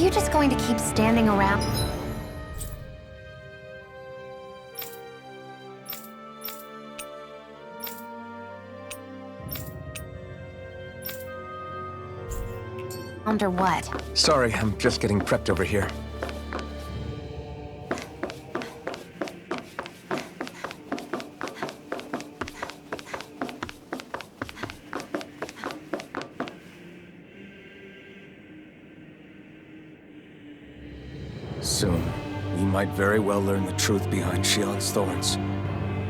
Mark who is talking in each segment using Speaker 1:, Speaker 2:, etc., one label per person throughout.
Speaker 1: you just going to keep standing around? Or what?
Speaker 2: Sorry, I'm just getting prepped over here. Soon, we might very well learn the truth behind Shion's thorns,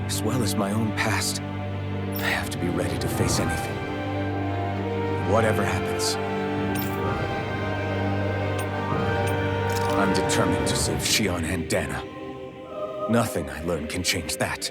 Speaker 2: as well as my own past. I have to be ready to face anything. Whatever happens. I'm determined to save Shion and Dana. Nothing I learn can change that.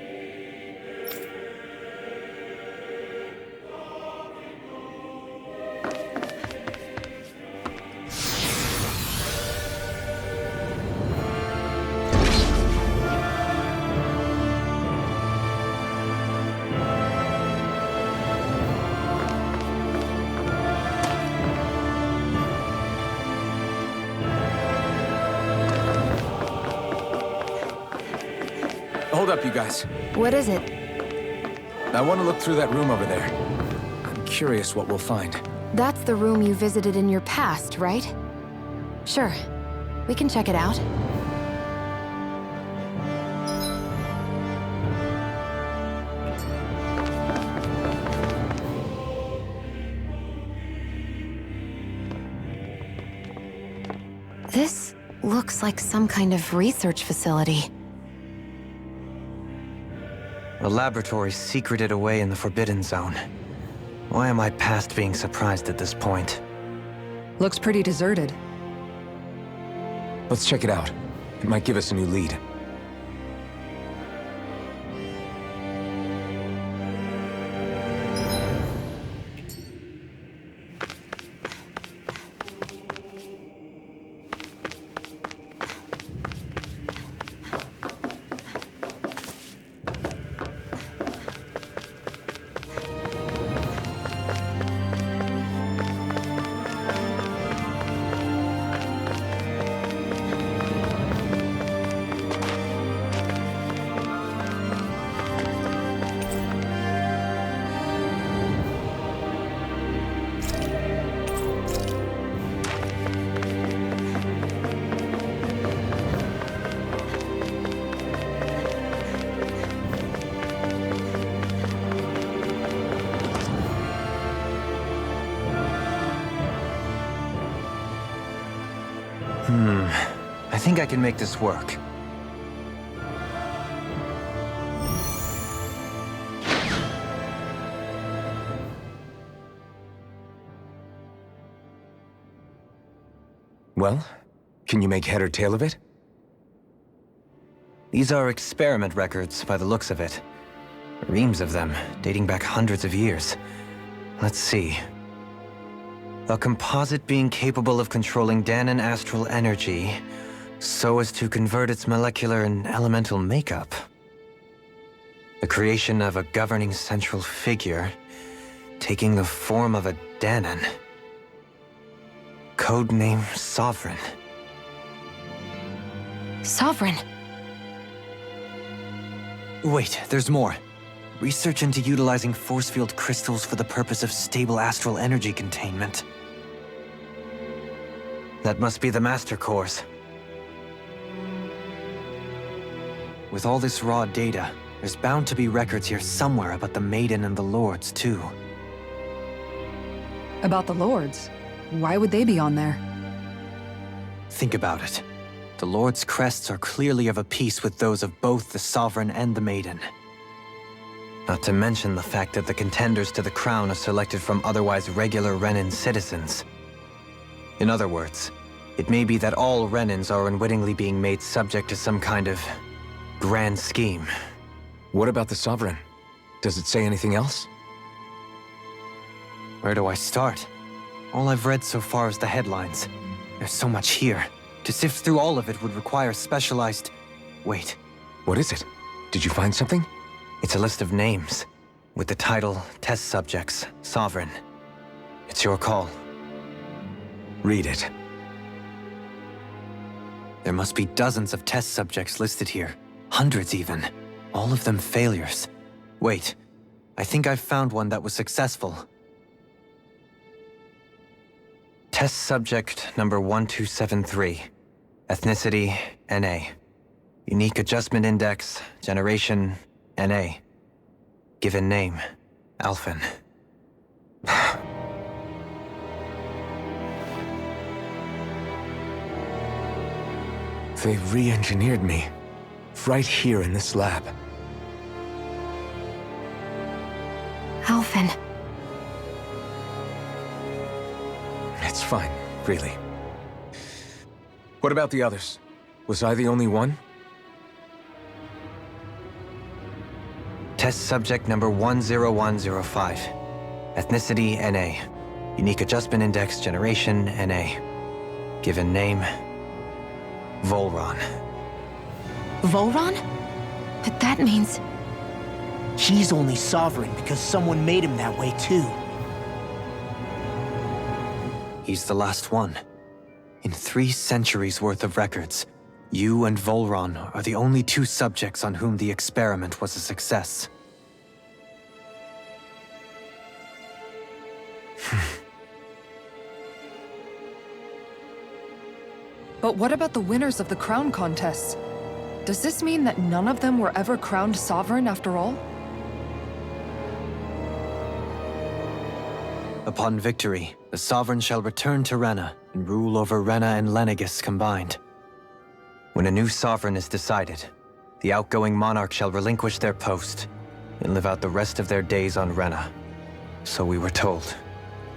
Speaker 2: Hold up, you guys.
Speaker 1: What is it?
Speaker 2: I want to look through that room over there. I'm curious what we'll find.
Speaker 1: That's the room you visited in your past, right? Sure. We can check it out. This looks like some kind of research facility.
Speaker 3: A laboratory secreted away in the Forbidden Zone. Why am I past being surprised at this point?
Speaker 4: Looks pretty deserted.
Speaker 2: Let's check it out. It might give us a new lead.
Speaker 3: I think I can make this work.
Speaker 2: Well, can you make head or tail of it?
Speaker 3: These are experiment records, by the looks of it. Reams of them, dating back hundreds of years. Let's see. A composite being capable of controlling Danan astral energy so as to convert its molecular and elemental makeup. The creation of a governing central figure, taking the form of a Danan. Codename Sovereign.
Speaker 1: Sovereign.
Speaker 3: Wait, there's more. Research into utilizing force field crystals for the purpose of stable astral energy containment. That must be the Master Cores. With all this raw data, there's bound to be records here somewhere about the Maiden and the Lords, too.
Speaker 4: About the Lords? Why would they be on there?
Speaker 3: Think about it. The Lord's crests are clearly of a piece with those of both the Sovereign and the Maiden. Not to mention the fact that the contenders to the crown are selected from otherwise regular Renin citizens. In other words, it may be that all Renins are unwittingly being made subject to some kind of grand scheme.
Speaker 2: What about the Sovereign? Does it say anything else?
Speaker 3: Where do I start? All I've read so far is the headlines. There's so much here. To sift through all of it would require specialized... Wait.
Speaker 2: What is it? Did you find something?
Speaker 3: It's a list of names, with the title, Test Subjects, Sovereign. It's your call.
Speaker 2: Read it.
Speaker 3: There must be dozens of test subjects listed here. Hundreds even. All of them failures. Wait, I think I've found one that was successful. Test subject number 1273. Ethnicity, NA. Unique adjustment index, generation, NA. Given name, Alphen.
Speaker 2: They re-engineered me. Right here in this lab.
Speaker 1: Alphen.
Speaker 2: It's fine, really. What about the others? Was I the only one?
Speaker 3: Test subject number 10105. Ethnicity, NA. Unique adjustment index, generation, NA. Given name, Volron.
Speaker 1: Volron? But that means...
Speaker 5: He's only sovereign because someone made him that way too.
Speaker 3: He's the last one. In 3 centuries worth of records, you and Volron are the only 2 subjects on whom the experiment was a success.
Speaker 4: But what about the winners of the crown contests? Does this mean that none of them were ever crowned sovereign after all?
Speaker 3: Upon victory, the Sovereign shall return to Rena and rule over Rena and Lenegis combined. When a new Sovereign is decided, the outgoing monarch shall relinquish their post and live out the rest of their days on Rena. So we were told.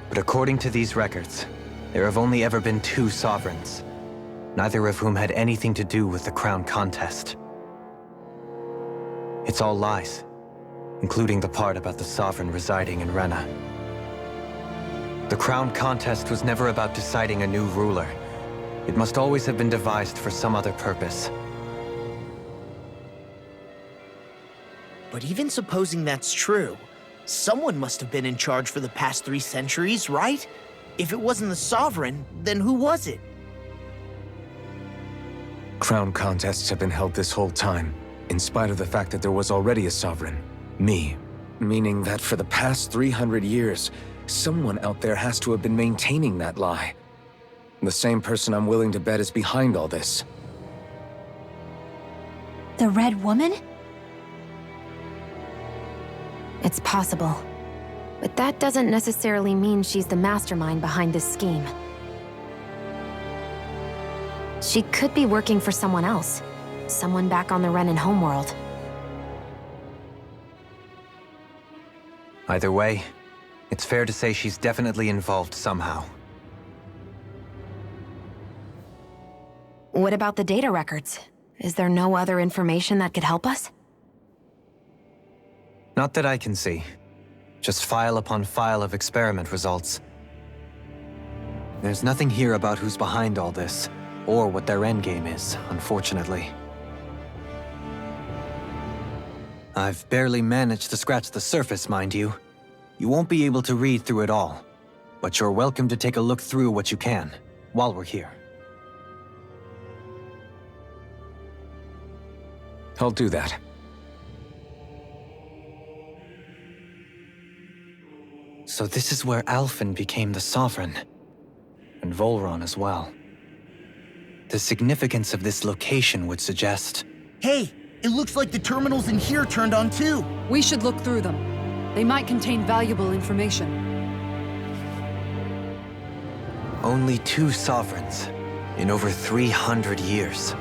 Speaker 3: But according to these records, there have only ever been 2 Sovereigns, neither of whom had anything to do with the crown contest. It's all lies, including the part about the Sovereign residing in Rena. The crown contest was never about deciding a new ruler. It must always have been devised for some other purpose.
Speaker 5: But even supposing that's true, someone must have been in charge for the past 3 centuries, right? If it wasn't the Sovereign, then who was it?
Speaker 2: Crown contests have been held this whole time, in spite of the fact that there was already a Sovereign. Me. Meaning that for the past 300 years, someone out there has to have been maintaining that lie. The same person I'm willing to bet is behind all this.
Speaker 6: The Red Woman?
Speaker 1: It's possible. But that doesn't necessarily mean she's the mastermind behind this scheme. She could be working for someone else. Someone back on the Renan homeworld.
Speaker 3: Either way, it's fair to say she's definitely involved somehow.
Speaker 1: What about the data records? Is there no other information that could help us?
Speaker 3: Not that I can see. Just file upon file of experiment results. There's nothing here about who's behind all this, or what their endgame is, unfortunately. I've barely managed to scratch the surface, mind you. You won't be able to read through it all, but you're welcome to take a look through what you can, while we're here.
Speaker 2: I'll do that.
Speaker 3: So this is where Alphen became the Sovereign, and Volron as well. The significance of this location would suggest...
Speaker 5: Hey, it looks like the terminals in here turned on too.
Speaker 4: We should look through them. They might contain valuable information.
Speaker 3: Only 2 Sovereigns in over 300 years.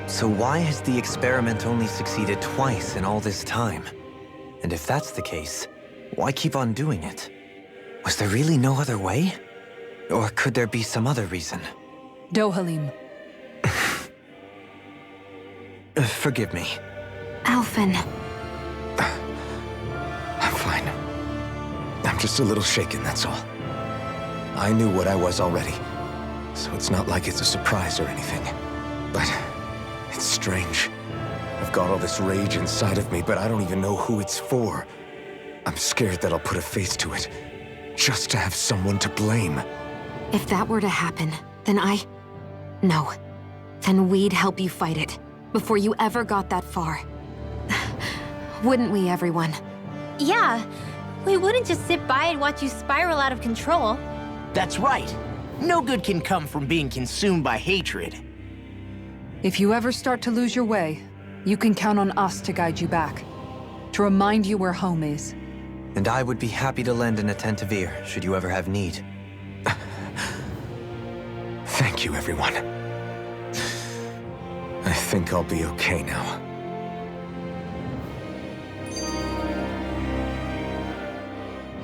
Speaker 3: So why has the experiment only succeeded twice in all this time? And if that's the case, why keep on doing it? Was there really no other way? Or could there be some other reason?
Speaker 4: Dohalim.
Speaker 3: Forgive me.
Speaker 1: Alphen.
Speaker 2: I'm fine. I'm just a little shaken, that's all. I knew what I was already, so it's not like it's a surprise or anything. But it's strange. I've got all this rage inside of me, but I don't even know who it's for. I'm scared that I'll put a face to it, just to have someone to blame.
Speaker 1: If that were to happen, then No. then we'd help you fight it, before you ever got that far. Wouldn't we, everyone?
Speaker 6: Yeah, we wouldn't just sit by and watch you spiral out of control.
Speaker 5: That's right. No good can come from being consumed by hatred.
Speaker 4: If you ever start to lose your way, you can count on us to guide you back. To remind you where home is.
Speaker 3: And I would be happy to lend an attentive ear, should you ever have need.
Speaker 2: Thank you, everyone. I think I'll be okay now.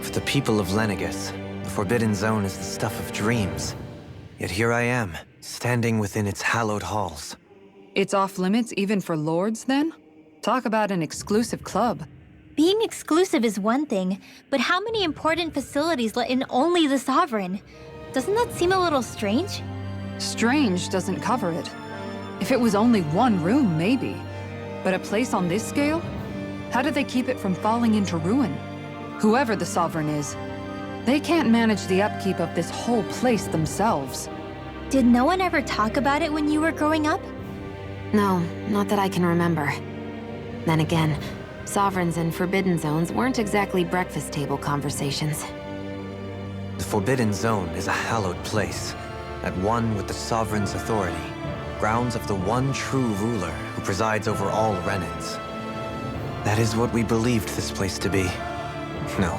Speaker 3: For the people of Lenegus, the Forbidden Zone is the stuff of dreams. Yet here I am, standing within its hallowed halls.
Speaker 4: It's off limits even for lords, then? Talk about an exclusive club.
Speaker 6: Being exclusive is one thing, but how many important facilities let in only the Sovereign? Doesn't that seem a little strange?
Speaker 4: Strange doesn't cover it. If it was only one room, maybe. But a place on this scale? How do they keep it from falling into ruin? Whoever the Sovereign is, they can't manage the upkeep of this whole place themselves.
Speaker 6: Did no one ever talk about it when you were growing up?
Speaker 1: No, not that I can remember. Then again, Sovereigns and Forbidden Zones weren't exactly breakfast table conversations.
Speaker 3: The Forbidden Zone is a hallowed place, at one with the Sovereign's authority, grounds of the one true ruler who presides over all Renans. That is what we believed this place to be. No,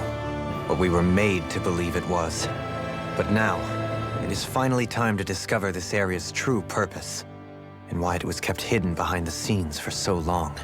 Speaker 3: what we were made to believe it was. But now, it is finally time to discover this area's true purpose, and why it was kept hidden behind the scenes for so long.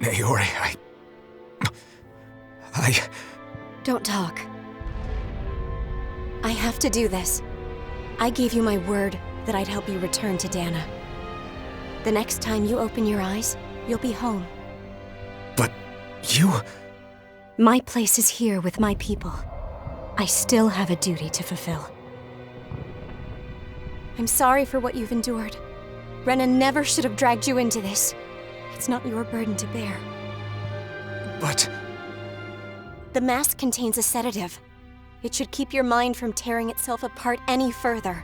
Speaker 2: Naori,
Speaker 7: Don't talk. I have to do this. I gave you my word that I'd help you return to Dana. The next time you open your eyes, you'll be home.
Speaker 2: But you...
Speaker 7: My place is here with my people. I still have a duty to fulfill. I'm sorry for what you've endured. Rena never should have dragged you into this. It's not your burden to bear.
Speaker 2: But...
Speaker 7: The mask contains a sedative. It should keep your mind from tearing itself apart any further.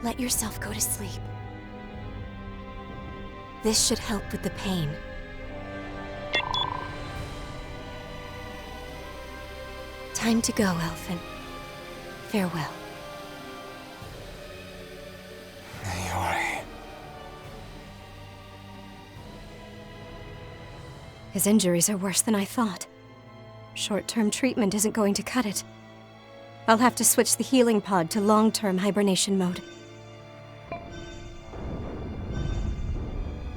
Speaker 7: Let yourself go to sleep. This should help with the pain. Time to go, Elfin. Farewell.
Speaker 2: Naori...
Speaker 7: His injuries are worse than I thought. Short-term treatment isn't going to cut it. I'll have to switch the healing pod to long-term hibernation mode.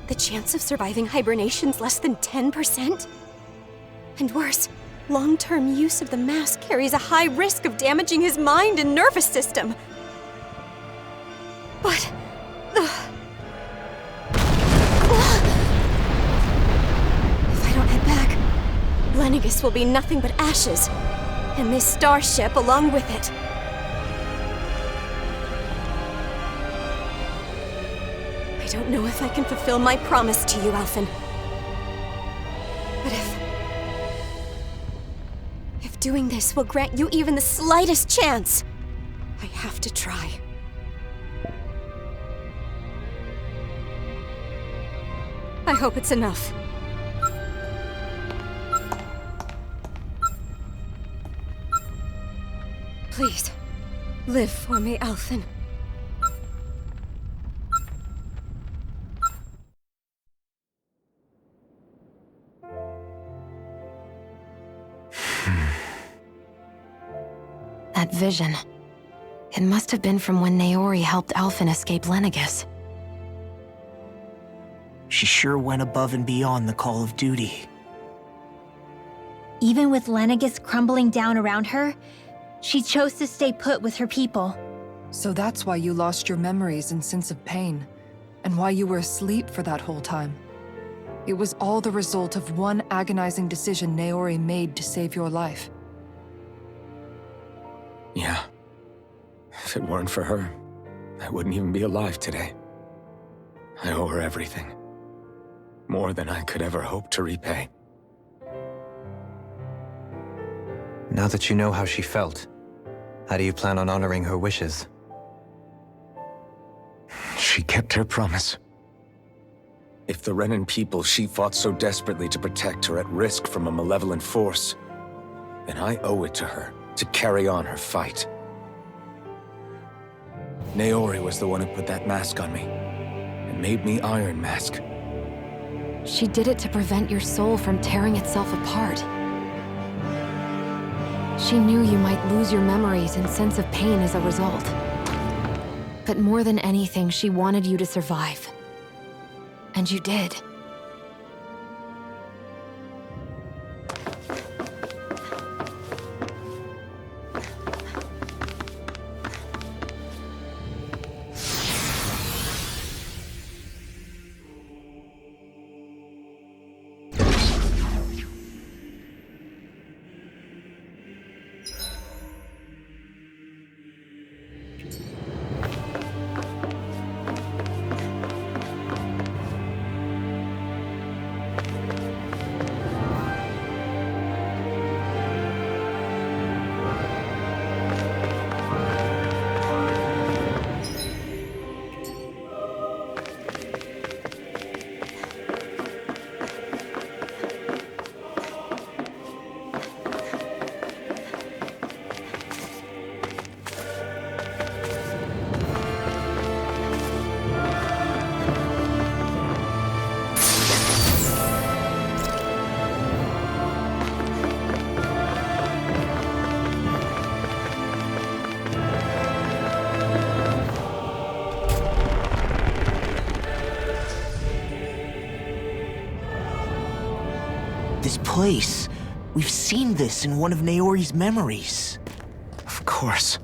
Speaker 7: The chance of surviving hibernation's less than 10%? And worse, long-term use of the mask carries a high risk of damaging his mind and nervous system. But... If I don't head back, Lenegis will be nothing but ashes, and this starship along with it. I don't know if I can fulfill my promise to you, Alphen. But if doing this will grant you even the slightest chance, I have to try. I hope it's enough. Please, live for me, Alphen.
Speaker 1: That vision. It must have been from when Naori helped Alphen escape Lenegis.
Speaker 5: She sure went above and beyond the call of duty.
Speaker 6: Even with Lenegis crumbling down around her, she chose to stay put with her people.
Speaker 4: So that's why you lost your memories and sense of pain, and why you were asleep for that whole time. It was all the result of one agonizing decision Naori made to save your life.
Speaker 2: Yeah. If it weren't for her, I wouldn't even be alive today. I owe her everything. More than I could ever hope to repay.
Speaker 3: Now that you know how she felt, how do you plan on honoring her wishes?
Speaker 2: She kept her promise. If the Renan people she fought so desperately to protect are at risk from a malevolent force, then I owe it to her to carry on her fight. Naori was the one who put that mask on me, and made me Iron Mask.
Speaker 1: She did it to prevent your soul from tearing itself apart. She knew you might lose your memories and sense of pain as a result. But more than anything, she wanted you to survive. And you did.
Speaker 5: place. We've seen this in one of Naori's memories.
Speaker 2: Of course.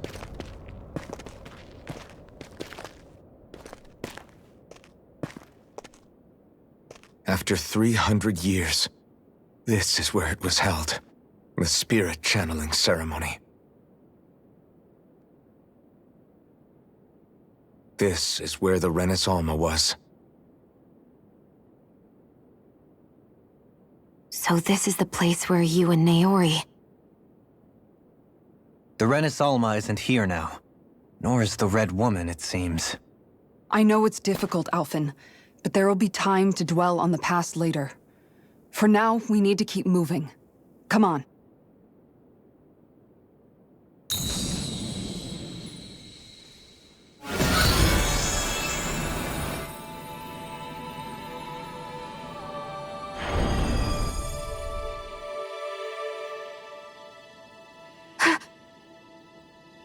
Speaker 2: After 300 years, this is where it was held. The spirit channeling ceremony. This is where the Renis Alma was.
Speaker 1: So this is the place where you and Naori...
Speaker 3: The Renis Alma isn't here now. Nor is the Red Woman, it seems.
Speaker 4: I know it's difficult, Alphen, but there will be time to dwell on the past later. For now, we need to keep moving. Come on.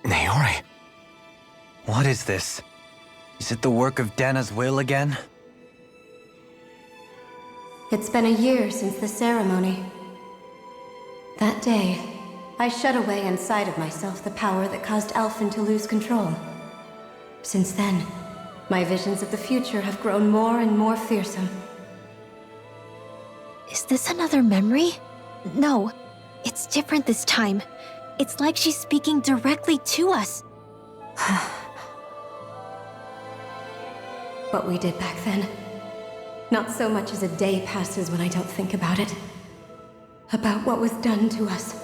Speaker 2: Naori?
Speaker 3: What is this? Is it the work of Dana's will again?
Speaker 8: It's been a year since the ceremony. That day, I shut away inside of myself the power that caused Alphen to lose control. Since then, my visions of the future have grown more and more fearsome.
Speaker 6: Is this another memory? No, it's different this time. It's like she's speaking directly to us.
Speaker 8: What we did back then. Not so much as a day passes when I don't think about it. About what was done to us.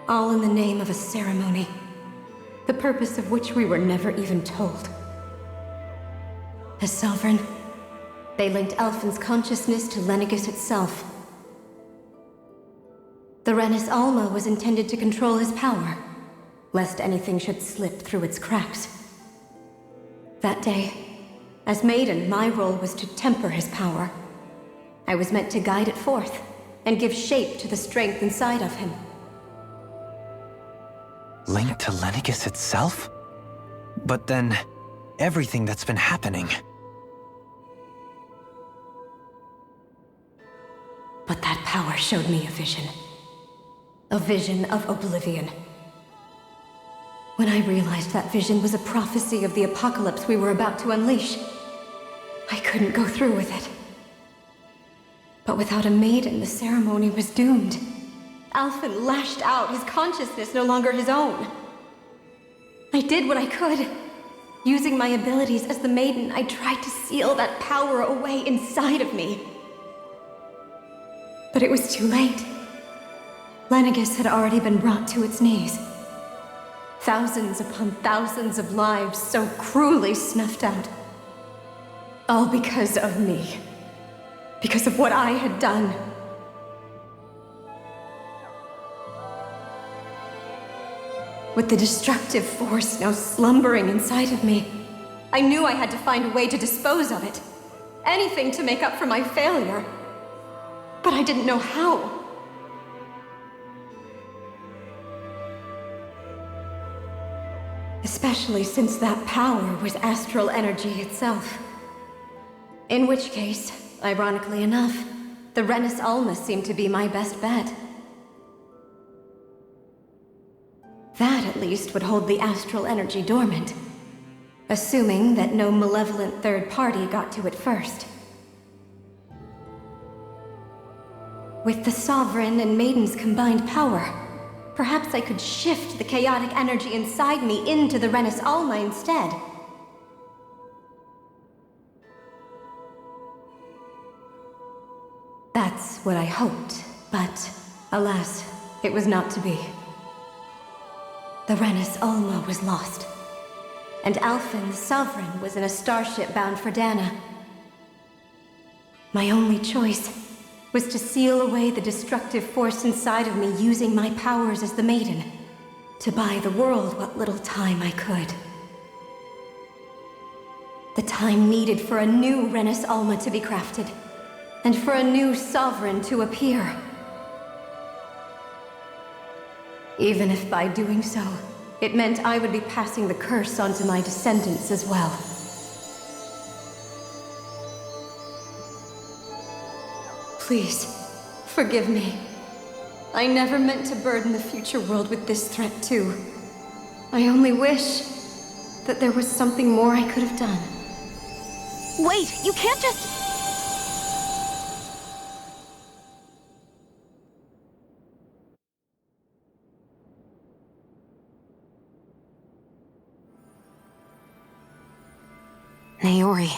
Speaker 8: All in the name of a ceremony. The purpose of which we were never even told. As Sovereign, they linked Alphen's consciousness to Lenegis itself. The Renis Alma was intended to control his power, lest anything should slip through its cracks. That day, as Maiden, my role was to temper his power. I was meant to guide it forth, and give shape to the strength inside of him.
Speaker 3: Linked to Lenegis itself? But then, everything that's been happening...
Speaker 8: But that power showed me a vision. A vision of oblivion. When I realized that vision was a prophecy of the apocalypse we were about to unleash, I couldn't go through with it. But without a maiden, the ceremony was doomed. Alphen lashed out, his consciousness no longer his own. I did what I could. Using my abilities as the maiden, I tried to seal that power away inside of me. But it was too late. Lenegis had already been brought to its knees. Thousands upon thousands of lives so cruelly snuffed out. All because of me. Because of what I had done. With the destructive force now slumbering inside of me, I knew I had to find a way to dispose of it. Anything to make up for my failure. But I didn't know how. Especially since that power was astral energy itself. In which case, ironically enough, the Renis Alma seemed to be my best bet. That, at least, would hold the astral energy dormant. Assuming that no malevolent third party got to it first. With the Sovereign and Maiden's combined power, perhaps I could shift the chaotic energy inside me into the Renis Alma instead. That's what I hoped, but alas, it was not to be. The Renis Alma was lost, and Alphen, the Sovereign, was in a starship bound for Dana. My only choice was to seal away the destructive force inside of me using my powers as the Maiden, to buy the world what little time I could. The time needed for a new Renis Alma to be crafted, and for a new Sovereign to appear. Even if by doing so, it meant I would be passing the curse onto my descendants as well. Please, forgive me. I never meant to burden the future world with this threat too. I only wish that there was something more I could have done.
Speaker 1: Wait, you can't just... Naori.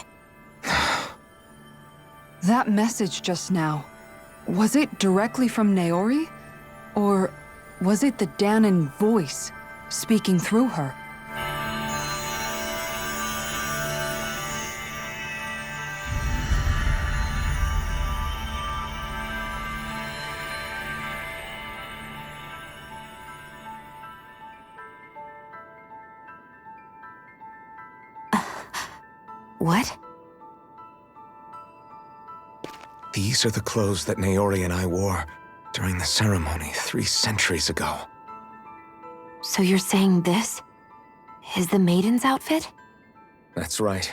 Speaker 4: That message just now, was it directly from Naori? Or was it the Danon voice speaking through her?
Speaker 1: What?
Speaker 2: These are the clothes that Naori and I wore during the ceremony 3 centuries ago.
Speaker 1: So you're saying this is the Maiden's outfit?
Speaker 2: That's right.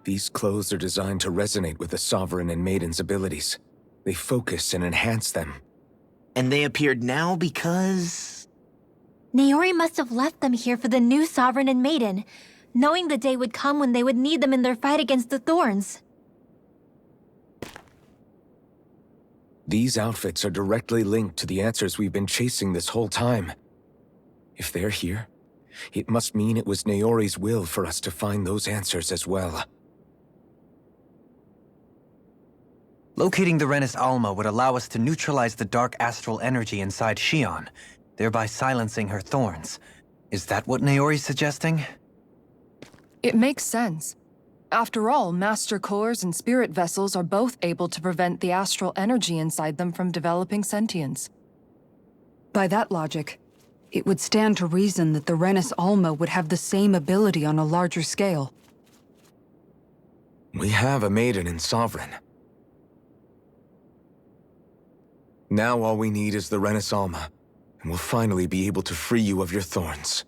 Speaker 2: These clothes are designed to resonate with the Sovereign and Maiden's abilities. They focus and enhance them.
Speaker 5: And they appeared now because...
Speaker 6: Naori must have left them here for the new Sovereign and Maiden, knowing the day would come when they would need them in their fight against the Thorns.
Speaker 2: These outfits are directly linked to the answers we've been chasing this whole time. If they're here, it must mean it was Naori's will for us to find those answers as well.
Speaker 3: Locating the Renis Alma would allow us to neutralize the dark astral energy inside Xion, thereby silencing her thorns. Is that what Naori's suggesting?
Speaker 4: It makes sense. After all, Master Cores and Spirit Vessels are both able to prevent the astral energy inside them from developing sentience. By that logic, it would stand to reason that the Renis Alma would have the same ability on a larger scale.
Speaker 2: We have a Maiden and Sovereign. Now all we need is the Renis Alma, and we'll finally be able to free you of your thorns.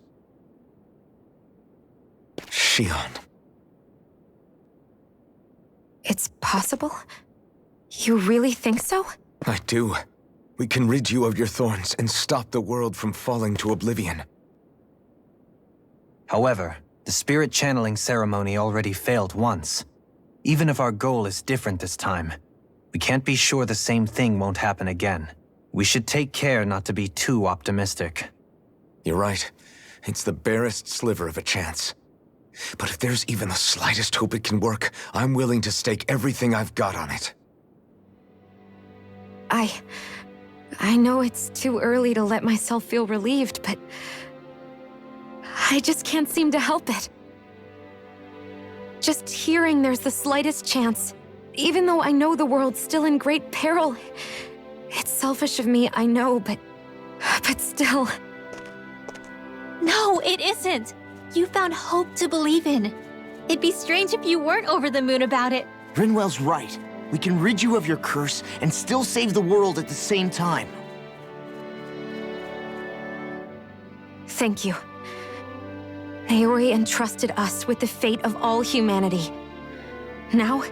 Speaker 2: Xion.
Speaker 1: It's possible? You really think so?
Speaker 2: I do. We can rid you of your thorns and stop the world from falling to oblivion.
Speaker 3: However, the spirit channeling ceremony already failed once. Even if our goal is different this time, we can't be sure the same thing won't happen again. We should take care not to be too optimistic.
Speaker 2: You're right. It's the barest sliver of a chance. But if there's even the slightest hope it can work, I'm willing to stake everything I've got on it.
Speaker 1: I know it's too early to let myself feel relieved, but I just can't seem to help it. Just hearing there's the slightest chance, even though I know the world's still in great peril. It's selfish of me, I know, but still.
Speaker 6: No, it isn't! You found hope to believe in. It'd be strange if you weren't over the moon about it.
Speaker 5: Rinwell's right. We can rid you of your curse and still save the world at the same time.
Speaker 1: Thank you. Naori entrusted us with the fate of all humanity. Now,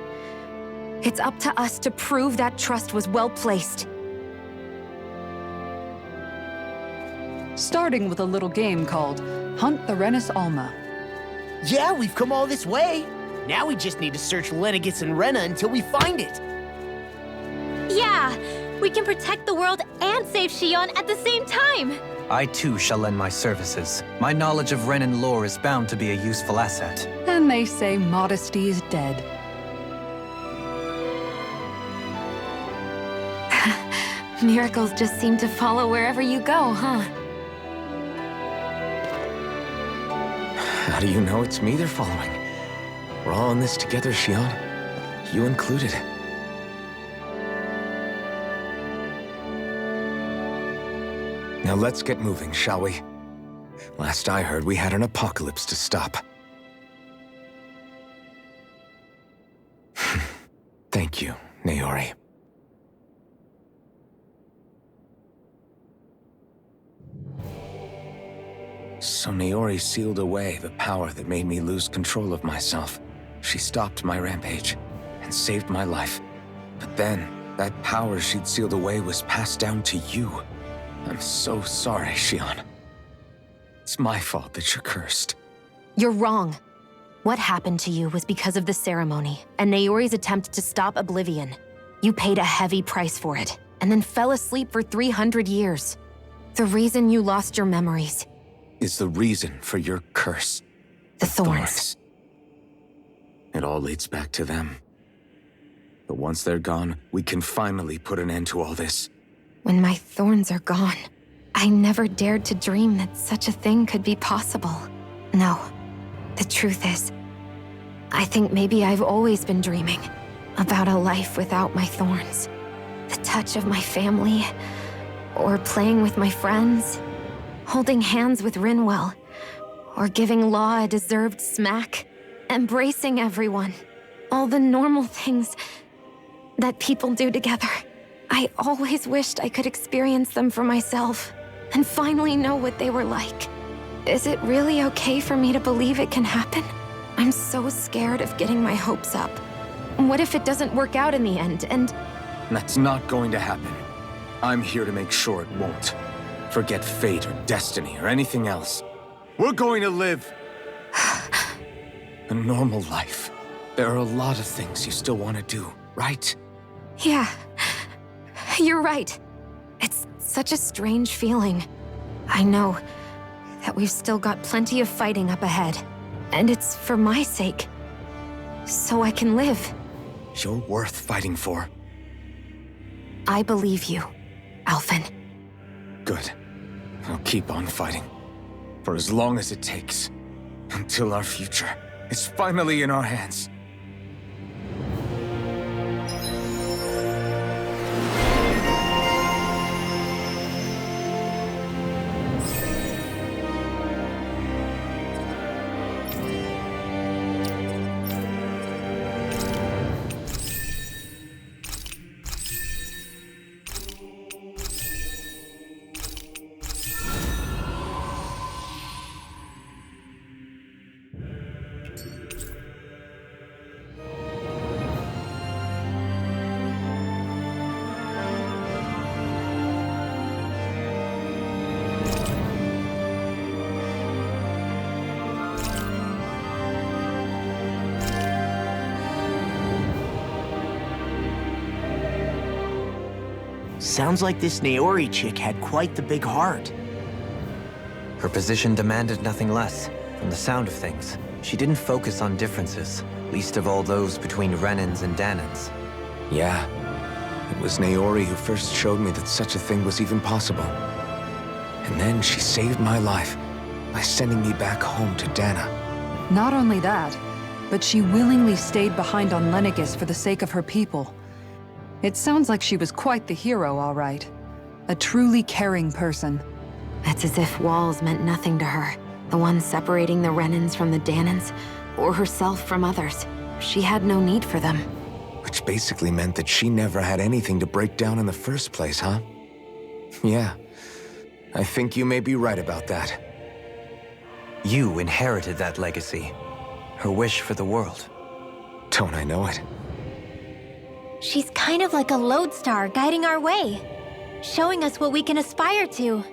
Speaker 1: it's up to us to prove that trust was well placed.
Speaker 4: Starting with a little game called Hunt the Renis Alma.
Speaker 5: Yeah, we've come all this way. Now we just need to search Lenegis and Rena until we find it.
Speaker 6: Yeah! We can protect the world and save Xion at the same time!
Speaker 3: I too shall lend my services. My knowledge of Renan lore is bound to be a useful asset.
Speaker 4: And they say modesty is dead.
Speaker 1: Miracles just seem to follow wherever you go, huh?
Speaker 2: How do you know it's me they're following? We're all in this together, Xion. You included. Now let's get moving, shall we? Last I heard, we had an apocalypse to stop. Thank you, Naori. So Naori sealed away the power that made me lose control of myself. She stopped my rampage and saved my life. But then, That power she'd sealed away was passed down to you. I'm so sorry, Xion. It's my fault that you're cursed.
Speaker 1: You're wrong. What happened to you was because of the ceremony and Naori's attempt to stop Oblivion. You paid a heavy price for it, and then fell asleep for 300 years. The reason you lost your memories
Speaker 2: Is the reason for your curse.
Speaker 1: the thorns.
Speaker 2: It all leads back to them. But once they're gone, we can finally put an end to all this.
Speaker 1: When my thorns are gone, I never dared to dream that such a thing could be possible. No, the truth is, I think maybe I've always been dreaming about a life without my thorns. The touch of my family, or playing with my friends, holding hands with Rinwell, or giving Law a deserved smack, embracing everyone. All the normal things that people do together. I always wished I could experience them for myself, and finally know what they were like. Is it really okay for me to believe it can happen? I'm so scared of getting my hopes up. What if it doesn't work out in the end, and...
Speaker 2: That's not going to happen. I'm here to make sure it won't. Forget fate or destiny or anything else. We're going to live a normal life. There are a lot of things you still want to do, right?
Speaker 1: Yeah, you're right. It's such a strange feeling. I know that we've still got plenty of fighting up ahead, and it's for my sake, so I can live.
Speaker 2: You're worth fighting for.
Speaker 1: I believe you, Alphen.
Speaker 2: Good. I'll keep on fighting. For as long as it takes. Until our future is finally in our hands.
Speaker 5: Sounds like this Naori chick had quite the big heart.
Speaker 3: Her position demanded nothing less. From the sound of things, she didn't focus on differences, least of all those between Renans and Danans.
Speaker 2: Yeah. It was Naori who first showed me that such a thing was even possible. And then she saved my life by sending me back home to Dana.
Speaker 4: Not only that, but she willingly stayed behind on Lenegis for the sake of her people. It sounds like she was quite the hero, all right. A truly caring person.
Speaker 1: It's as if walls meant nothing to her. The ones separating the Renans from the Danans, or herself from others. She had no need for them.
Speaker 2: Which basically meant that she never had anything to break down in the first place, huh? Yeah. I think you may be right about that.
Speaker 3: You inherited that legacy. Her wish for the world.
Speaker 2: Don't I know it?
Speaker 6: She's kind of like a lodestar guiding our way, showing us what we can aspire to.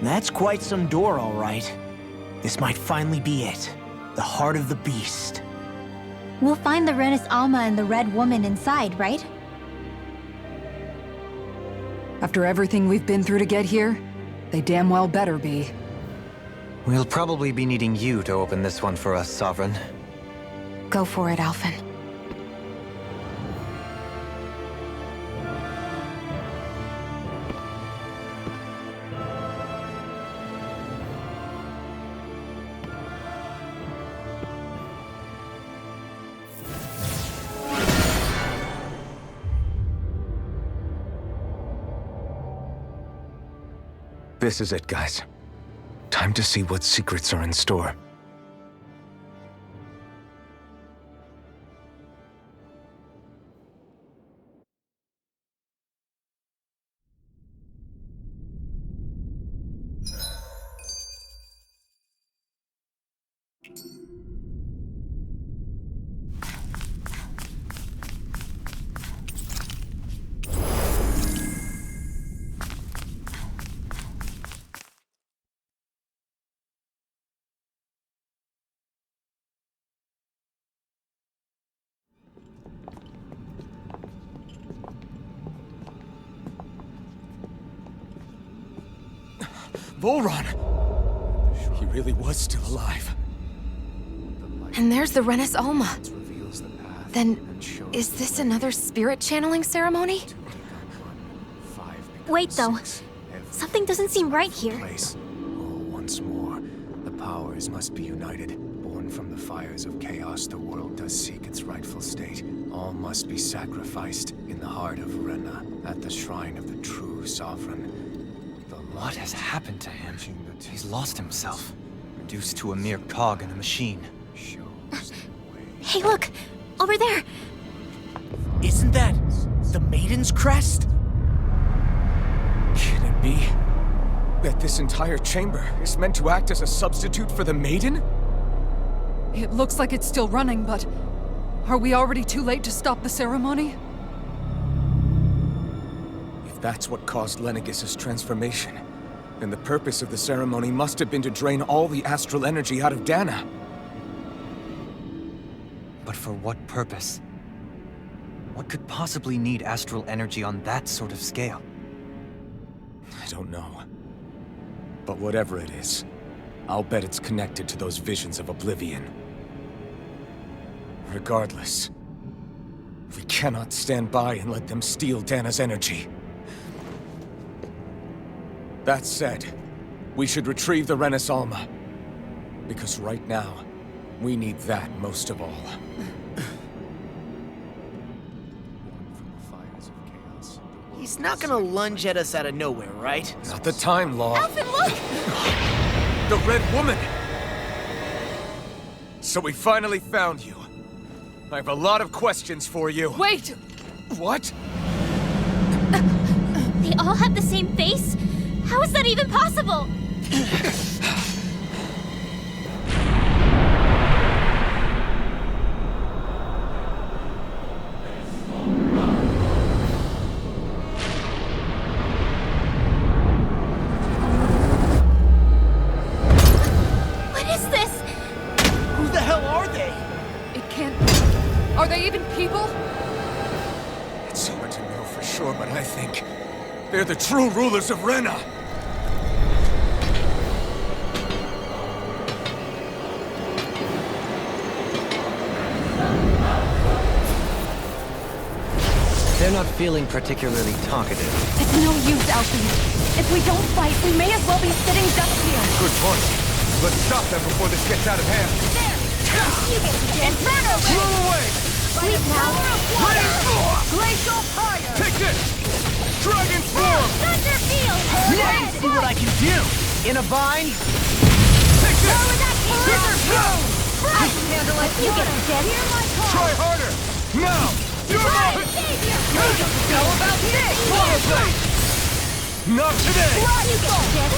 Speaker 5: That's quite some door, all right. This might finally be it. The heart of the beast.
Speaker 6: We'll find the Renis Alma and the Red Woman inside, right?
Speaker 4: After everything we've been through to get here, they damn well better be.
Speaker 3: We'll probably be needing you to open this one for us, Sovereign.
Speaker 1: Go for it, Alphen.
Speaker 2: This is it, guys. Time to see what secrets are in store. Volron! He really was still alive.
Speaker 1: And there's the Renis Alma. Then, is this another spirit channeling ceremony?
Speaker 6: Wait, though. Something doesn't seem right here.
Speaker 9: Once more, the powers must be united. Born from the fires of chaos, the world does seek its rightful state. All must be sacrificed in the heart of Rena, at the shrine of the true sovereign.
Speaker 3: What has happened to him? He's lost himself, reduced to a mere cog in a machine.
Speaker 6: Hey, look! Over there!
Speaker 5: Isn't that the Maiden's crest?
Speaker 2: Can it be that this entire chamber is meant to act as a substitute for the Maiden?
Speaker 4: It looks like it's still running, but... are we already too late to stop the ceremony?
Speaker 2: If that's what caused Lenegis' transformation, then the purpose of the ceremony must have been to drain all the astral energy out of Dana.
Speaker 3: But for what purpose? What could possibly need astral energy on that sort of scale?
Speaker 2: I don't know. But whatever it is, I'll bet it's connected to those visions of oblivion. Regardless, we cannot stand by and let them steal Dana's energy. That said, we should retrieve the Renis Alma. Because right now, we need that most of all.
Speaker 5: He's not gonna lunge at us out of nowhere, right?
Speaker 2: Not the time, Law.
Speaker 6: Alphen, look!
Speaker 2: The Red Woman! So we finally found you. I have a lot of questions for you.
Speaker 4: Wait!
Speaker 2: What?
Speaker 6: They all have the same face? How is that even possible? What is this?
Speaker 5: Who the hell are they?
Speaker 4: It can't... Are they even people?
Speaker 2: It's hard to know for sure, but I think they're the true rulers of Rena.
Speaker 3: They're not feeling particularly talkative.
Speaker 1: It's no use, Alphen. If we don't fight, we may as well be sitting ducks here.
Speaker 2: Good point. Let's stop them before this gets out of hand.
Speaker 6: You get the Inferno!
Speaker 2: Blow away!
Speaker 6: Sleep now!
Speaker 2: Ready for!
Speaker 6: Glacial fire!
Speaker 2: Take this! Dragon form!
Speaker 6: Thunder field!
Speaker 5: See what I can do! In a vine?
Speaker 2: Take this!
Speaker 6: Thunder
Speaker 2: Now!
Speaker 6: I can handle it! You get the dead! Hear my call!
Speaker 2: Try harder! Now! You're
Speaker 6: Right,
Speaker 2: up!
Speaker 6: savior!
Speaker 2: How about this? Not today!
Speaker 6: You get the dead!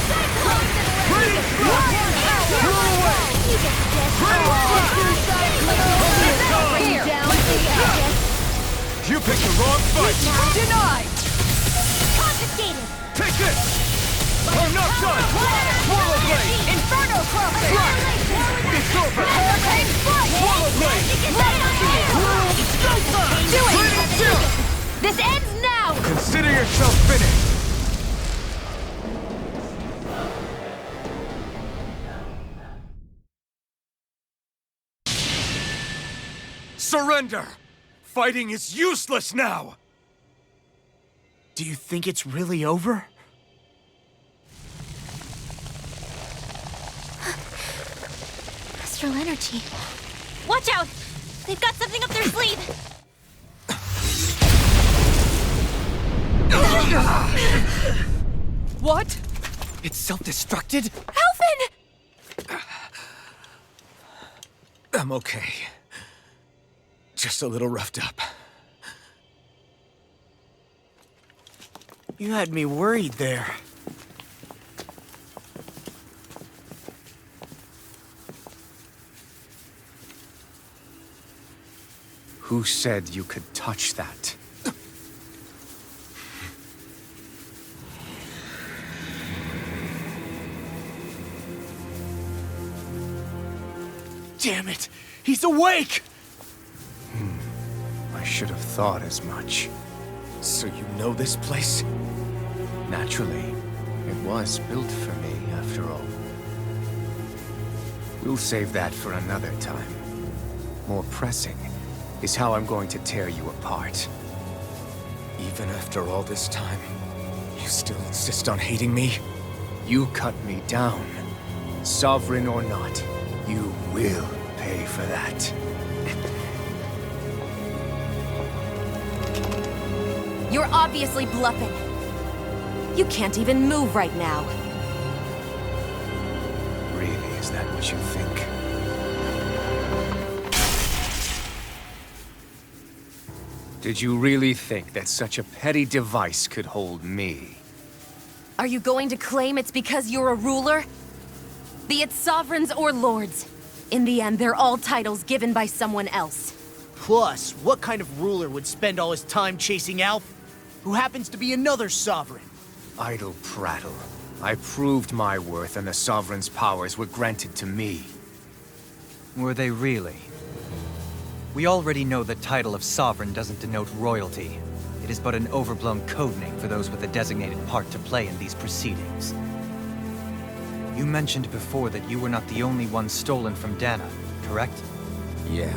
Speaker 6: Cyclone!
Speaker 2: Ready! Blow away!
Speaker 6: You get the dead!
Speaker 2: Ready!
Speaker 6: Down! You get the dead!
Speaker 2: You picked the wrong fight!
Speaker 6: Now!
Speaker 4: Denied!
Speaker 6: Confiscated!
Speaker 2: Take this! Or not
Speaker 9: Sun! Swallow Blade!
Speaker 1: Inferno Crossing!
Speaker 9: It's over!
Speaker 1: Hurricane Strike!
Speaker 9: Swallow Blade!
Speaker 1: Do it!
Speaker 9: Lightning Chill!
Speaker 1: This ends now!
Speaker 9: Consider yourself finished! Surrender! Fighting is useless now!
Speaker 5: Do you think it's really over?
Speaker 6: Astral energy. Watch out! They've got something up their sleeve!
Speaker 4: What?
Speaker 9: It's self-destructed?
Speaker 6: Alphen!
Speaker 2: I'm okay. Just a little roughed up.
Speaker 5: You had me worried there.
Speaker 9: Who said you could touch that?
Speaker 5: Damn it! He's awake!
Speaker 9: I should have thought as much.
Speaker 2: So you know this place?
Speaker 9: Naturally, it was built for me, after all. We'll save that for another time. More pressing is how I'm going to tear you apart.
Speaker 2: Even after all this time, you still insist on hating me?
Speaker 9: You cut me down. Sovereign or not, you will pay for that.
Speaker 1: You're obviously bluffing. You can't even move right now.
Speaker 9: Really, is that what you think? Did you really think that such a petty device could hold me?
Speaker 1: Are you going to claim it's because you're a ruler? Be it sovereigns or lords. In the end, they're all titles given by someone else.
Speaker 5: Plus, what kind of ruler would spend all his time chasing Alf, who happens to be another sovereign?
Speaker 9: Idle prattle. I proved my worth and the Sovereign's powers were granted to me.
Speaker 3: Were they really? We already know the title of Sovereign doesn't denote royalty. It is but an overblown codename for those with a designated part to play in these proceedings. You mentioned before that you were not the only one stolen from Dana, correct?
Speaker 2: Yeah.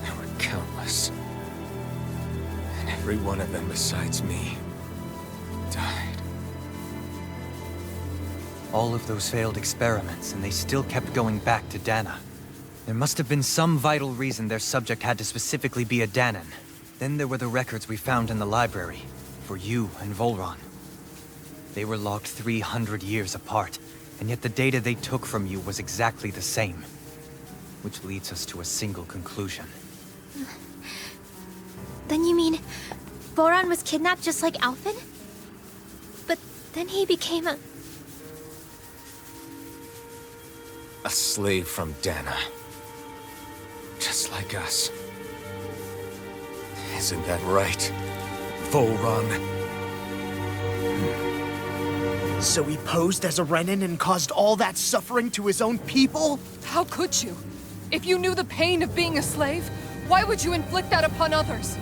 Speaker 2: There were countless. And every one of them besides me died.
Speaker 3: All of those failed experiments, and they still kept going back to Dana. There must have been some vital reason their subject had to specifically be a Danan. Then there were the records we found in the library, for you and Volron. They were logged 300 years apart, and yet the data they took from you was exactly the same. Which leads us to a single conclusion.
Speaker 6: Then you mean Voron was kidnapped just like Alphen? But then he became a
Speaker 2: slave from Dana. Just like us. Isn't that right, Volron?
Speaker 5: So he posed as a Renin and caused all that suffering to his own people?
Speaker 4: How could you? If you knew the pain of being a slave, why would you inflict that upon others?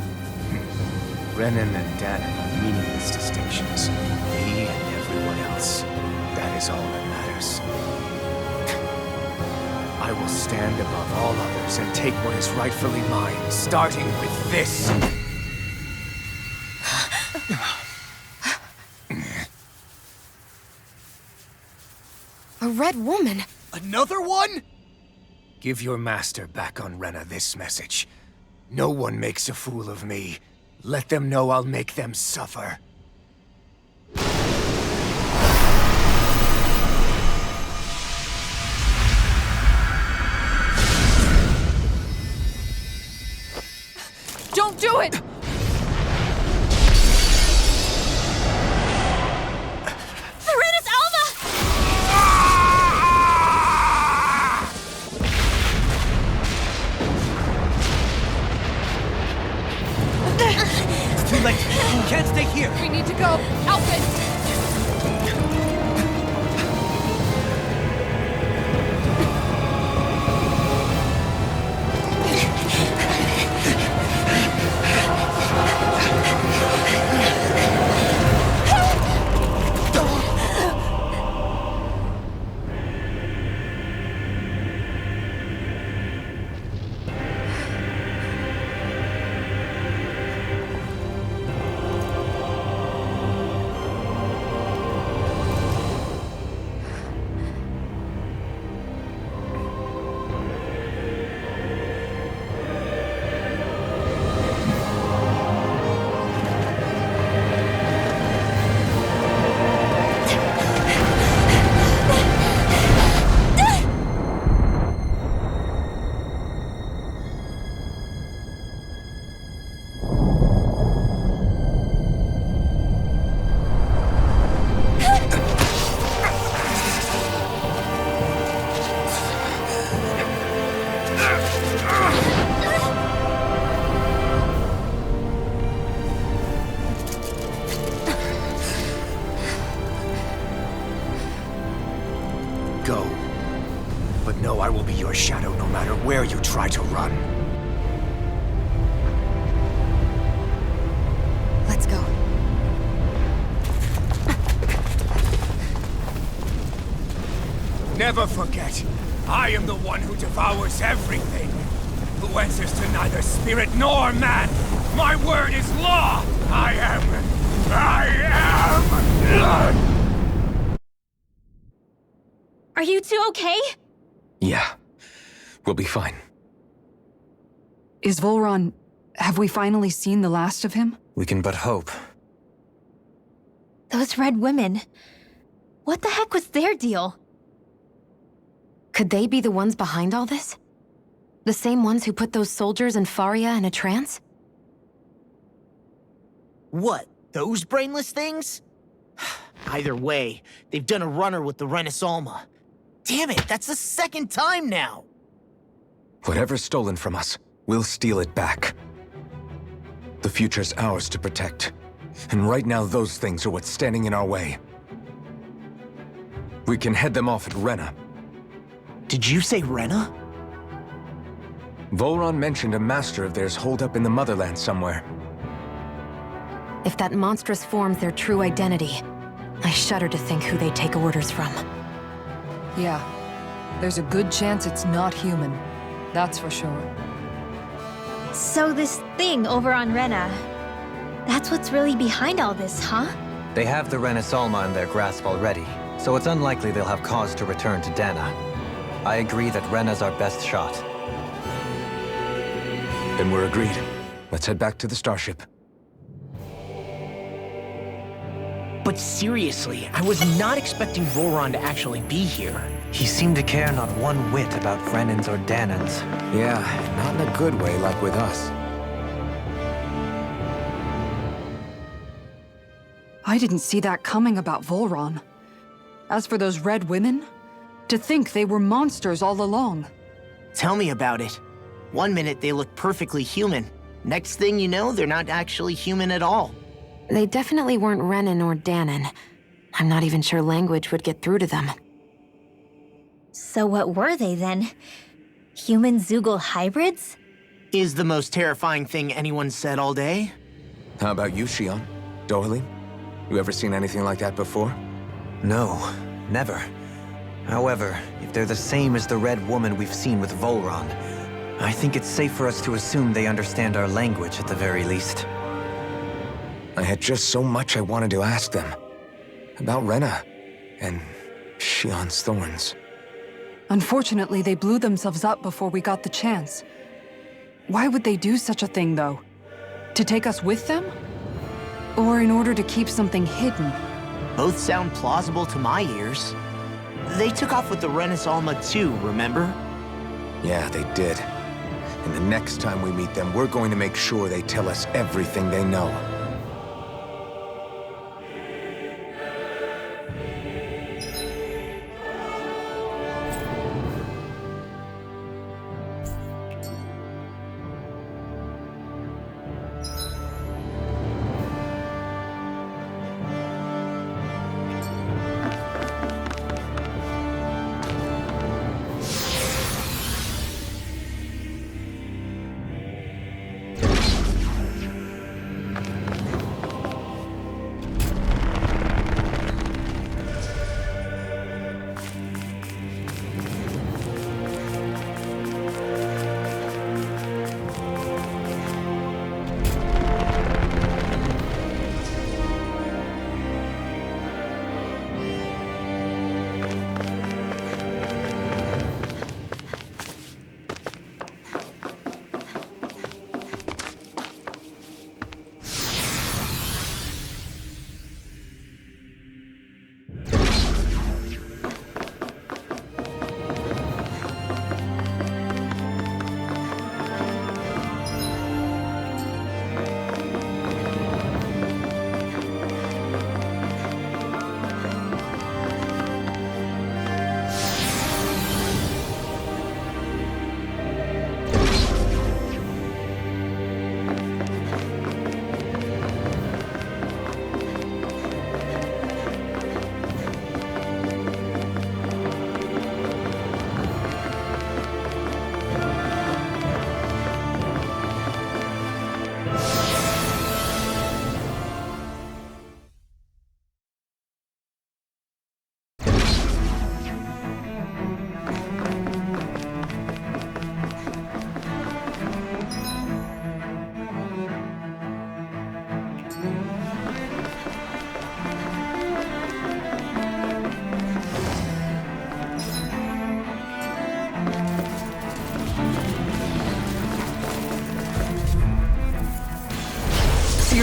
Speaker 9: Renin and Dana are meaningless distinctions. Me and everyone else. That is all that matters. I will stand above all others and take what is rightfully mine, starting with this.
Speaker 1: A red woman?
Speaker 5: Another one?
Speaker 9: Give your master back on Renna this message. No one makes a fool of me. Let them know I'll make them suffer.
Speaker 4: Don't do it!
Speaker 6: Serenus Alva!
Speaker 3: It's too late! You can't stay here!
Speaker 4: We need to go! Alphen!
Speaker 9: shadow no matter where you try to run.
Speaker 1: Let's go.
Speaker 9: Never forget, I am the one who devours everything. Who answers to neither spirit nor man. My word is law! I am...
Speaker 6: Are you two okay?
Speaker 2: Yeah. We'll be fine.
Speaker 4: Is Volron... have we finally seen the last of him?
Speaker 3: We can but hope.
Speaker 6: Those red women. What the heck was their deal?
Speaker 1: Could they be the ones behind all this? The same ones who put those soldiers and Faria in a trance?
Speaker 5: What, those brainless things? Either way, they've done a runner with the Renaissance. Damn it, that's the second time now!
Speaker 2: Whatever's stolen from us, we'll steal it back. The future's ours to protect. And right now those things are what's standing in our way. We can head them off at Rena.
Speaker 5: Did you say Rena?
Speaker 2: Volron mentioned a master of theirs holed up in the motherland somewhere.
Speaker 1: If that monstrous form's their true identity, I shudder to think who they take orders from.
Speaker 4: Yeah. There's a good chance it's not human. That's for sure.
Speaker 6: So this thing over on Rena, that's what's really behind all this, huh?
Speaker 3: They have the Renaissance in their grasp already, so it's unlikely they'll have cause to return to Dana. I agree that Rena's our best shot.
Speaker 2: Then we're agreed. Let's head back to the starship.
Speaker 5: But seriously, I was not expecting Volron to actually be here.
Speaker 3: He seemed to care not one whit about Brennan's or Danan's.
Speaker 2: Yeah, not in a good way like with us.
Speaker 4: I didn't see that coming about Volron. As for those red women, to think they were monsters all along.
Speaker 5: Tell me about it. One minute they look perfectly human. Next thing you know, they're not actually human at all.
Speaker 1: They definitely weren't Renan or Danan. I'm not even sure language would get through to them.
Speaker 6: So what were they then? Human Zoogle hybrids?
Speaker 5: Is the most terrifying thing anyone said all day?
Speaker 2: How about you, Shion? Dohalim? You ever seen anything like that before?
Speaker 3: No, never. However, if they're the same as the red woman we've seen with Volron, I think it's safe for us to assume they understand our language at the very least.
Speaker 2: I had just so much I wanted to ask them. About Rena, and Shion's thorns.
Speaker 4: Unfortunately, they blew themselves up before we got the chance. Why would they do such a thing, though? To take us with them? Or in order to keep something hidden?
Speaker 5: Both sound plausible to my ears. They took off with the Renaissance too, remember?
Speaker 2: Yeah, they did. And the next time we meet them, we're going to make sure they tell us everything they know.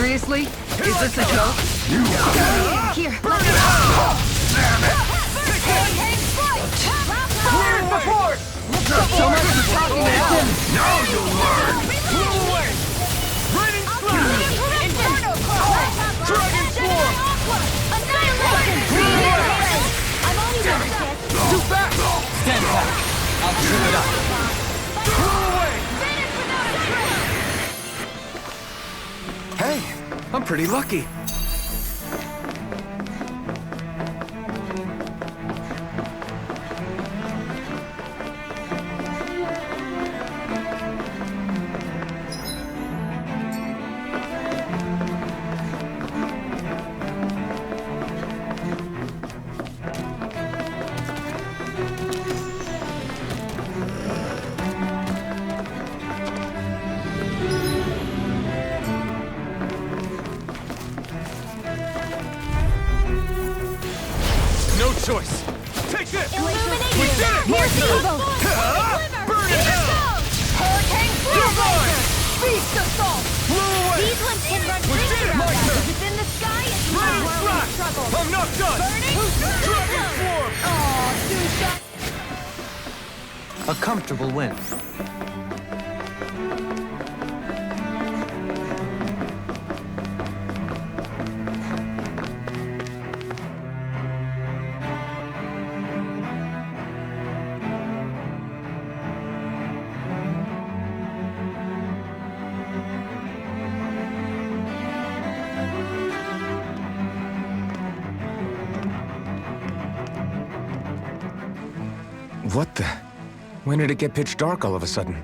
Speaker 4: Seriously? Is this a joke?
Speaker 1: Here, let me go.
Speaker 4: So much for talking now.
Speaker 9: Now you'll learn!
Speaker 10: Raining Slap! Inferno Claw! Dragon Swarm!
Speaker 7: I'm only gonna
Speaker 10: Too fast!
Speaker 3: Stand back. I'll trim it up.
Speaker 2: Hey, I'm pretty lucky.
Speaker 10: No choice! Take this!
Speaker 7: illuminate
Speaker 10: We
Speaker 7: you.
Speaker 10: did it!
Speaker 7: Here's the evil.
Speaker 10: Burn in hell!
Speaker 7: Hurricane
Speaker 10: You're mine!
Speaker 7: Beast assault.
Speaker 10: Blew away!
Speaker 7: These ones can run
Speaker 10: We did it! My turn!
Speaker 7: If it's in the sky, it's
Speaker 10: Raining
Speaker 7: where we
Speaker 10: Slap!
Speaker 7: struggle.
Speaker 10: I'm not done! Dragon Swarm!
Speaker 7: Aw, two shots.
Speaker 3: A comfortable win.
Speaker 2: What the? When did it get pitch dark all of a sudden?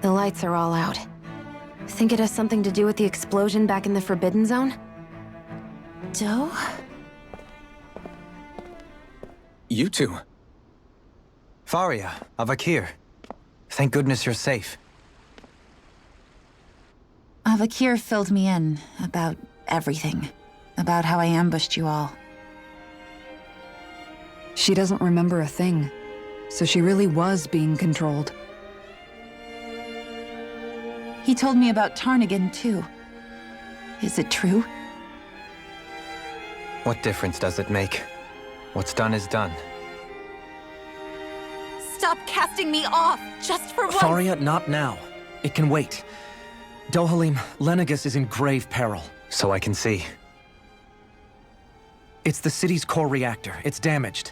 Speaker 1: The lights are all out. Think it has something to do with the explosion back in the Forbidden Zone? Doe?
Speaker 2: You two.
Speaker 3: Faria, Avakir. Thank goodness you're safe.
Speaker 11: Avakir filled me in about everything. About how I ambushed you all.
Speaker 4: She doesn't remember a thing. So she really was being controlled.
Speaker 11: He told me about Tarnigan, too. Is it true?
Speaker 3: What difference does it make? What's done is done.
Speaker 1: Stop casting me off, just for once!
Speaker 12: Faria, not now. It can wait. Dohalim, Lenegus is in grave peril.
Speaker 3: So I can see.
Speaker 12: It's the city's core reactor. It's damaged.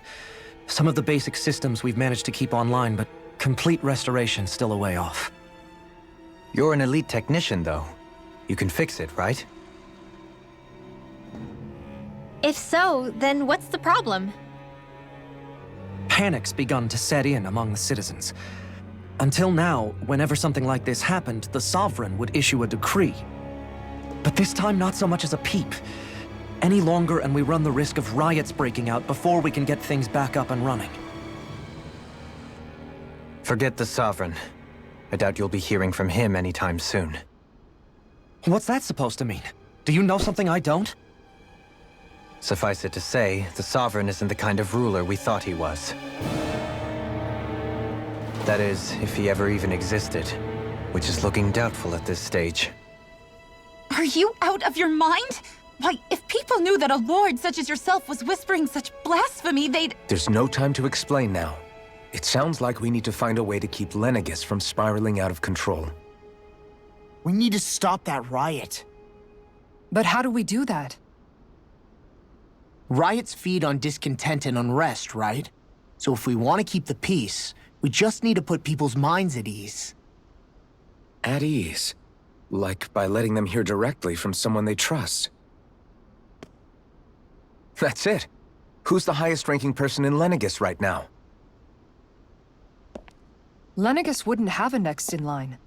Speaker 12: Some of the basic systems we've managed to keep online, but complete restoration's still a way off.
Speaker 3: You're an elite technician, though. You can fix it, right?
Speaker 6: If so, then what's the problem?
Speaker 12: Panic's begun to set in among the citizens. Until now, whenever something like this happened, the Sovereign would issue a decree. But this time, not so much as a peep. Any longer, and we run the risk of riots breaking out before we can get things back up and running.
Speaker 3: Forget the Sovereign. I doubt you'll be hearing from him anytime soon.
Speaker 12: What's that supposed to mean? Do you know something I don't?
Speaker 3: Suffice it to say, the Sovereign isn't the kind of ruler we thought he was. That is, if he ever even existed, which is looking doubtful at this stage.
Speaker 11: Are you out of your mind? Why, if people knew that a lord such as yourself was whispering such blasphemy, they'd...
Speaker 2: There's no time to explain now. It sounds like we need to find a way to keep Lenegus from spiraling out of control.
Speaker 5: We need to stop that riot.
Speaker 4: But how do we do that?
Speaker 5: Riots feed on discontent and unrest, right? So if we want to keep the peace, we just need to put people's minds at ease.
Speaker 2: At ease? Like by letting them hear directly from someone they trust. That's it. Who's the highest-ranking person in Lenegus right now?
Speaker 4: Lenegus wouldn't have a next in line.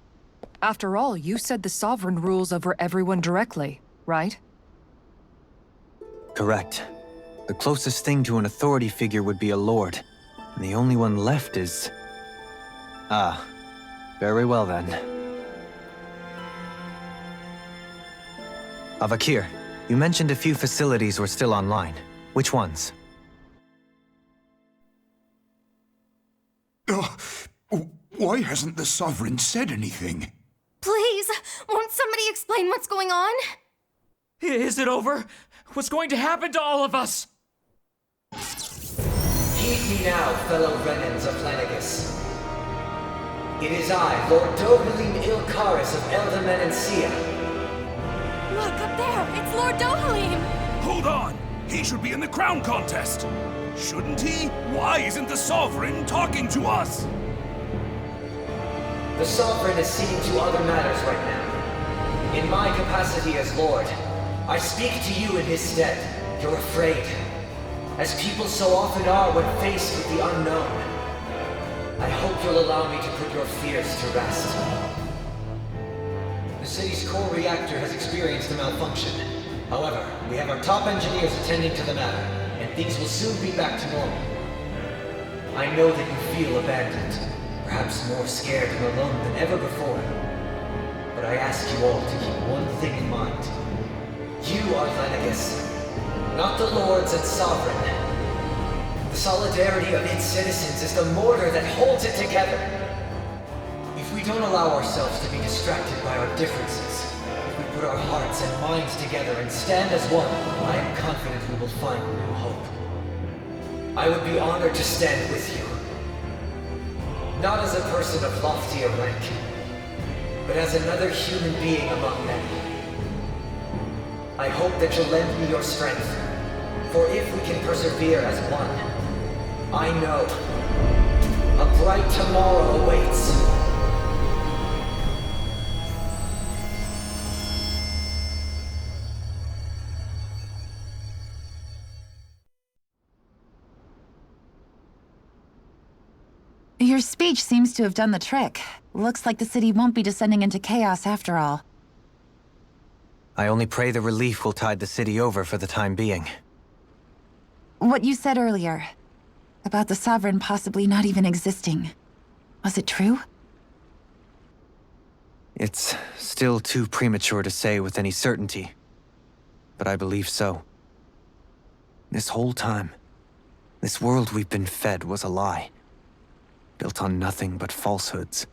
Speaker 4: After all, you said the Sovereign rules over everyone directly, right?
Speaker 3: Correct. The closest thing to an authority figure would be a lord. And the only one left is... Ah. Very well then. Avakir, you mentioned a few facilities were still online. Which ones?
Speaker 13: Why hasn't the Sovereign said anything?
Speaker 7: Please, won't somebody explain what's going on?
Speaker 14: Is it over? What's going to happen to all of us?
Speaker 3: Heed me now, fellow Renans of Lenegus. It is I, Lord Dohalim Ilkaris of Eldaman and Sia.
Speaker 7: Look, up there! It's Lord Dohalim!
Speaker 13: Hold on! He should be in the crown contest! Shouldn't he? Why isn't the Sovereign talking to us?
Speaker 3: The Sovereign is seeing to other matters right now. In my capacity as Lord, I speak to you in his stead. You're afraid, as people so often are when faced with the unknown. I hope you'll allow me to put your fears to rest. The city's core reactor has experienced a malfunction. However, we have our top engineers attending to the matter, and things will soon be back to normal. I know that you feel abandoned, perhaps more scared and alone than ever before. But I ask you all to keep one thing in mind. You are Lenegus, not the Lords and Sovereign. The solidarity of its citizens is the mortar that holds it together. If we don't allow ourselves to be distracted by our differences, if we put our hearts and minds together and stand as one, I am confident we will find new hope. I would be honored to stand with you. Not as a person of loftier rank, but as another human being among many. I hope that you'll lend me your strength, for if we can persevere as one, I know a bright tomorrow awaits.
Speaker 11: Your speech seems to have done the trick. Looks like the city won't be descending into chaos after all.
Speaker 3: I only pray the relief will tide the city over for the time being.
Speaker 11: What you said earlier, about the Sovereign possibly not even existing, was it true?
Speaker 3: It's still too premature to say with any certainty, but I believe so. This whole time, this world we've been fed was a lie, built on nothing but falsehoods.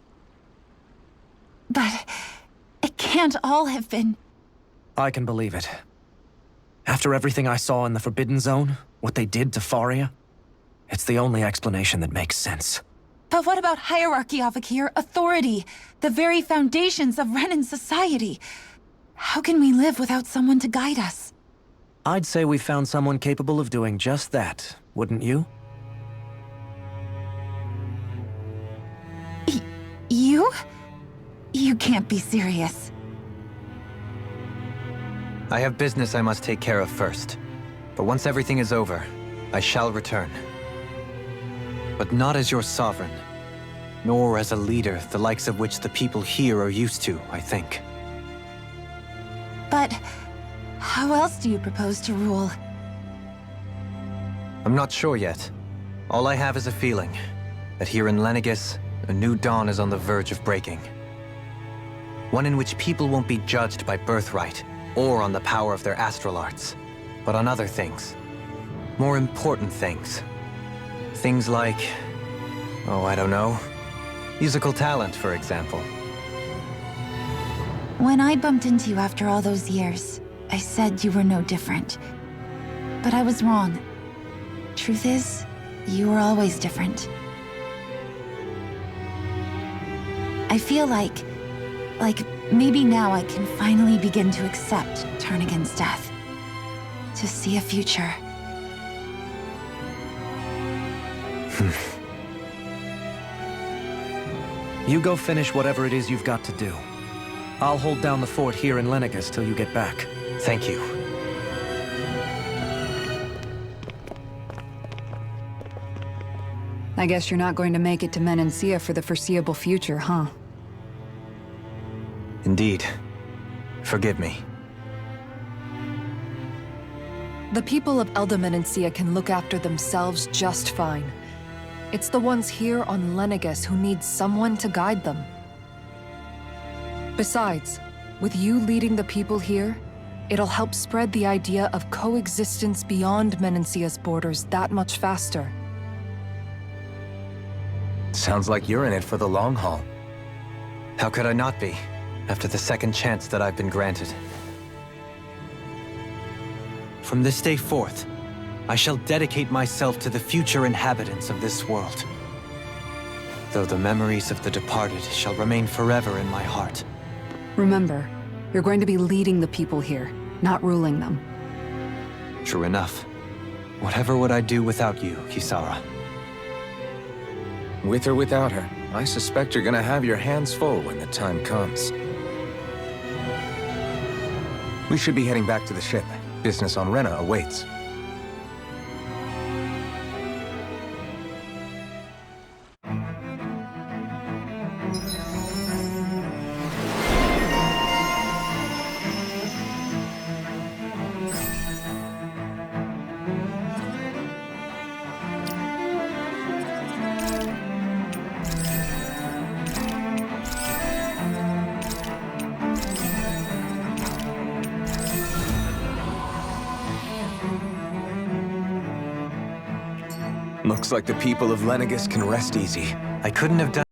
Speaker 11: But it can't all have been...
Speaker 12: I can believe it. After everything I saw in the Forbidden Zone, what they did to Faria, it's the only explanation that makes sense.
Speaker 11: But what about hierarchy, Avakir? Authority? The very foundations of Renan society? How can we live without someone to guide us?
Speaker 12: I'd say we found someone capable of doing just that, wouldn't you?
Speaker 11: You? You can't be serious.
Speaker 3: I have business I must take care of first. But once everything is over, I shall return. But not as your sovereign, nor as a leader the likes of which the people here are used to, I think.
Speaker 11: But how else do you propose to rule?
Speaker 3: I'm not sure yet. All I have is a feeling that here in Lenegus, a new dawn is on the verge of breaking. One in which people won't be judged by birthright or on the power of their astral arts, but on other things. More important things. Things like, oh, I don't know, musical talent, for example.
Speaker 11: When I bumped into you after all those years, I said you were no different. But I was wrong. Truth is, you were always different. I feel like maybe now I can finally begin to accept Turnagain's death. To see a future.
Speaker 12: You go finish whatever it is you've got to do. I'll hold down the fort here in Lenegus till you get back.
Speaker 3: Thank you.
Speaker 4: I guess you're not going to make it to Menancia for the foreseeable future, huh?
Speaker 3: Indeed. Forgive me.
Speaker 15: The people of Menancia can look after themselves just fine. It's the ones here on Lenegus who need someone to guide them. Besides, with you leading the people here, it'll help spread the idea of coexistence beyond Menancia's borders that much faster.
Speaker 2: Sounds like you're in it for the long haul.
Speaker 3: How could I not be, after the second chance that I've been granted? From this day forth, I shall dedicate myself to the future inhabitants of this world. Though the memories of the departed shall remain forever in my heart.
Speaker 4: Remember, you're going to be leading the people here, not ruling them.
Speaker 3: True enough. Whatever would I do without you, Kisara?
Speaker 2: With or without her, I suspect you're gonna have your hands full when the time comes. We should be heading back to the ship. Business on Renna awaits. Looks like the people of Lenegis can rest easy.
Speaker 3: I couldn't have done